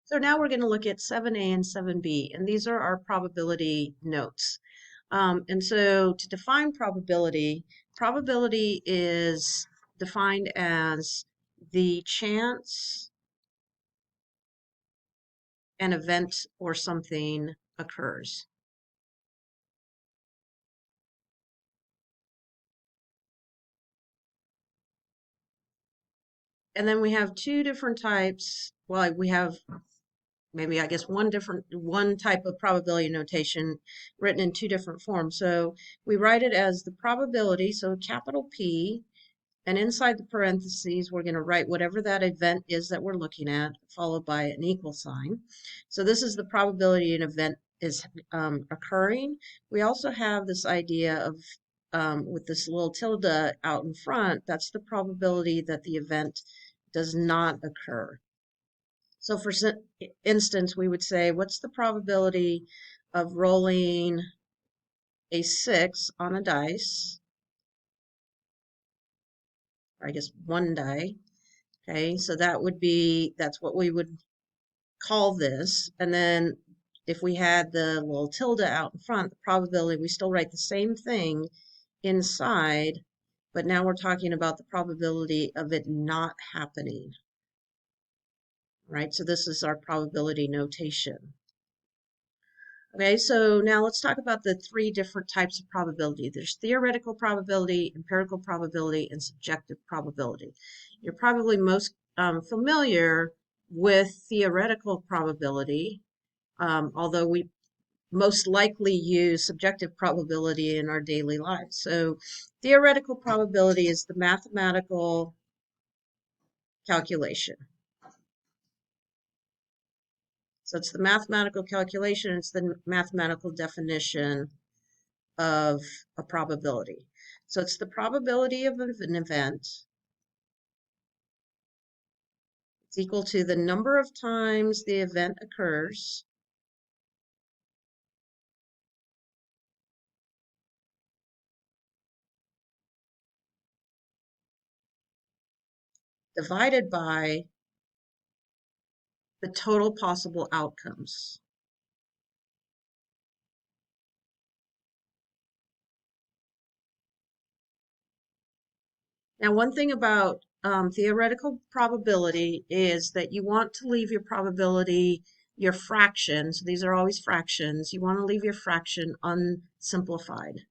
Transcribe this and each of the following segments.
So now we're going to look at 7A and 7B, and these are our probability notes. And so to define probability, probability is defined as the chance an event or something occurs. And then we have two different types. Well, we have maybe I guess one type of probability notation written in two different forms. So we write it as the probability, so capital P, and inside the parentheses we're going to write whatever that event is that we're looking at, followed by an equal sign. So this is the probability an event is occurring. We also have this idea of with this little tilde out in front, that's the probability that the event does not occur. So for instance, we would say, what's the probability of rolling a 6 on a dice? Or I guess one die. Okay, so that's what we would call this. And then if we had the little tilde out in front, the probability, we still write the same thing inside, but now we're talking about the probability of it not happening. Right, so this is our probability notation. Okay, so now let's talk about the three different types of probability. There's theoretical probability, empirical probability, and subjective probability. You're probably most familiar with theoretical probability, although we most likely use subjective probability in our daily lives. So theoretical probability is the mathematical calculation. So it's the mathematical calculation, it's the mathematical definition of a probability. So it's the probability of an event. It's equal to the number of times the event occurs divided by the total possible outcomes. Now, one thing about theoretical probability is that you want to leave your probability, your fractions, these are always fractions, you want to leave your fraction unsimplified.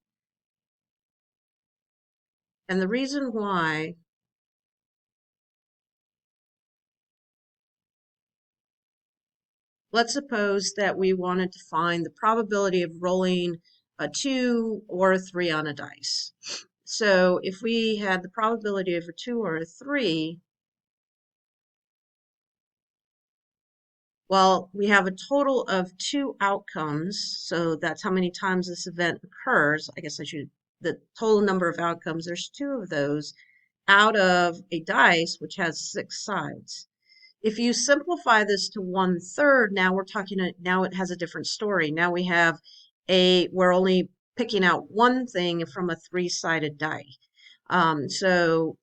And the reason why let's suppose that we wanted to find the probability of rolling a 2 or a 3 on a dice. So if we had the probability of a 2 or a 3, well, we have a total of 2 outcomes, so that's how many times this event occurs. I guess the total number of outcomes, there's 2 of those out of a dice, which has 6 sides. If you simplify this to 1/3, now it has a different story. Now we're only picking out one thing from a 3-sided die. So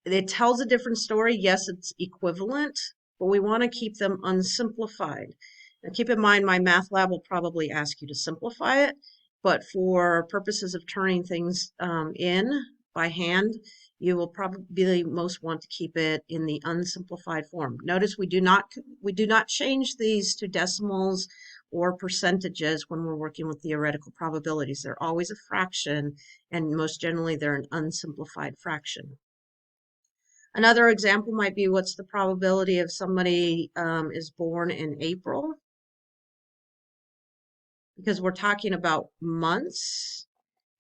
it tells a different story. Yes, it's equivalent, but we want to keep them unsimplified. Now keep in mind, my math lab will probably ask you to simplify it, but for purposes of turning things in by hand, you will probably most want to keep it in the unsimplified form. Notice we do not change these to decimals or percentages when we're working with theoretical probabilities. They're always a fraction, and most generally they're an unsimplified fraction. Another example might be, what's the probability of somebody is born in April? Because we're talking about months,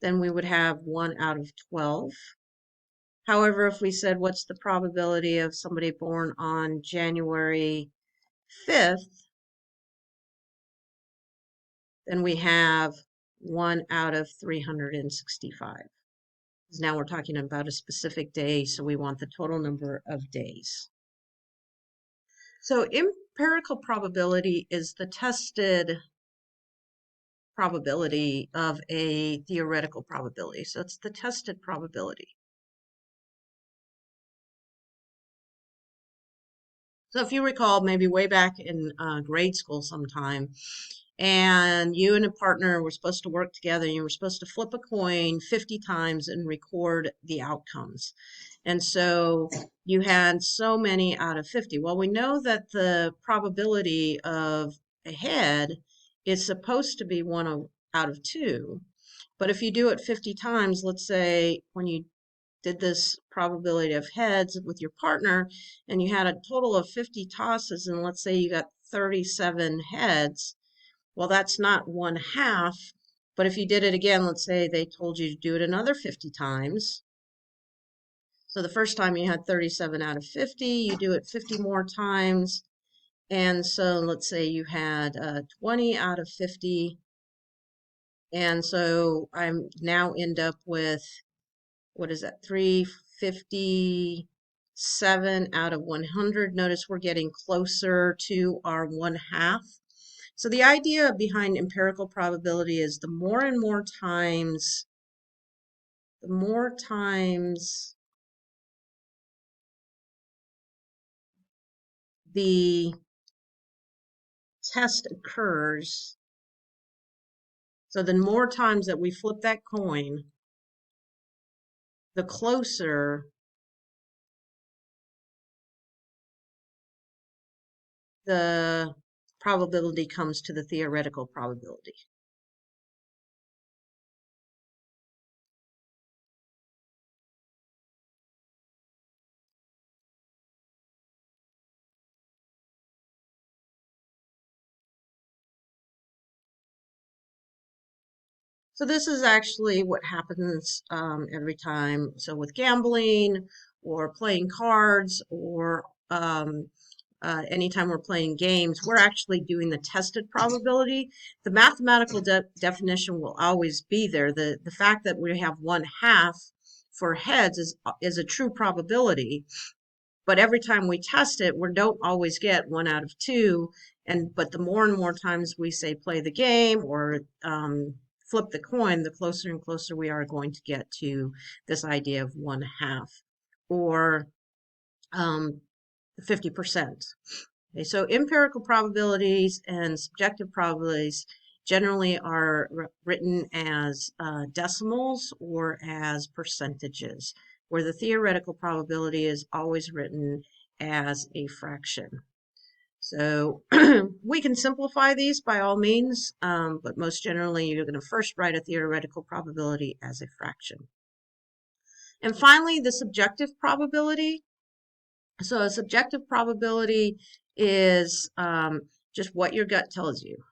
then we would have 1 out of 12. However, if we said, what's the probability of somebody born on January 5th, then we have 1 out of 365. Because now we're talking about a specific day, so we want the total number of days. So empirical probability is the tested probability of a theoretical probability. So it's the tested probability. So if you recall, maybe way back in grade school sometime, and you and a partner were supposed to work together, and you were supposed to flip a coin 50 times and record the outcomes. And so you had so many out of 50. Well, we know that the probability of a head is supposed to be out of two. But if you do it 50 times, let's say when you did this probability of heads with your partner and you had a total of 50 tosses, and let's say you got 37 heads, well, that's not one half. But if you did it again, let's say they told you to do it another 50 times. So the first time you had 37 out of 50, you do it 50 more times. And so let's say you had 20 out of 50. And so I'm now end up with, what is that, 357 out of 100. Notice we're getting closer to our one half. So the idea behind empirical probability is the more and more times, the test occurs, so the more times that we flip that coin, the closer the probability comes to the theoretical probability. So this is actually what happens every time. So with gambling or playing cards or anytime we're playing games, we're actually doing the tested probability. The mathematical definition will always be there. The fact that we have one half for heads is a true probability, but every time we test it, we don't always get one out of two. But the more and more times we say play the game or flip the coin, the closer and closer we are going to get to this idea of one half or 50%. Okay, so empirical probabilities and subjective probabilities generally are written as decimals or as percentages, where the theoretical probability is always written as a fraction. So we can simplify these by all means, but most generally you're going to first write a theoretical probability as a fraction. And finally, the subjective probability. So a subjective probability is just what your gut tells you.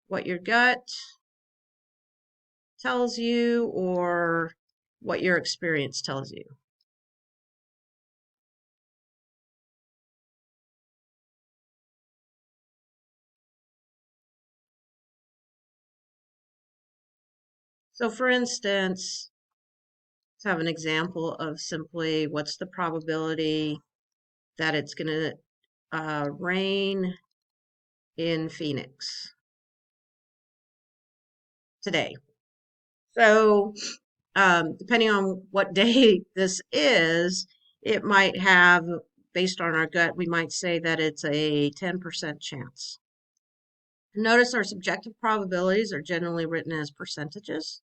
What your gut tells you or what your experience tells you. So for instance, let's have an example of simply what's the probability that it's going to rain in Phoenix today. So depending on what day this is, it might have, based on our gut, we might say that it's a 10% chance. Notice our subjective probabilities are generally written as percentages.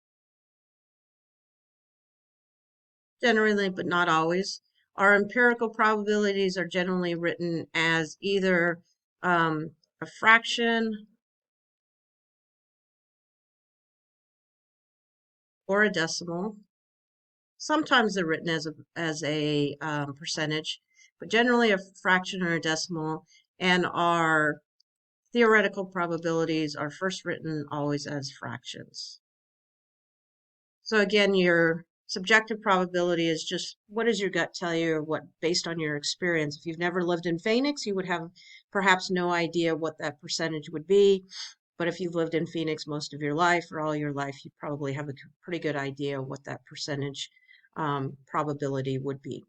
Generally, but not always. Our empirical probabilities are generally written as either a fraction or a decimal. Sometimes they're written as a percentage, but generally a fraction or a decimal. And our theoretical probabilities are first written always as fractions. So again, your subjective probability is just what does your gut tell you or what based on your experience. If you've never lived in Phoenix, you would have perhaps no idea what that percentage would be. But if you've lived in Phoenix most of your life or all your life, you probably have a pretty good idea what that percentage probability would be.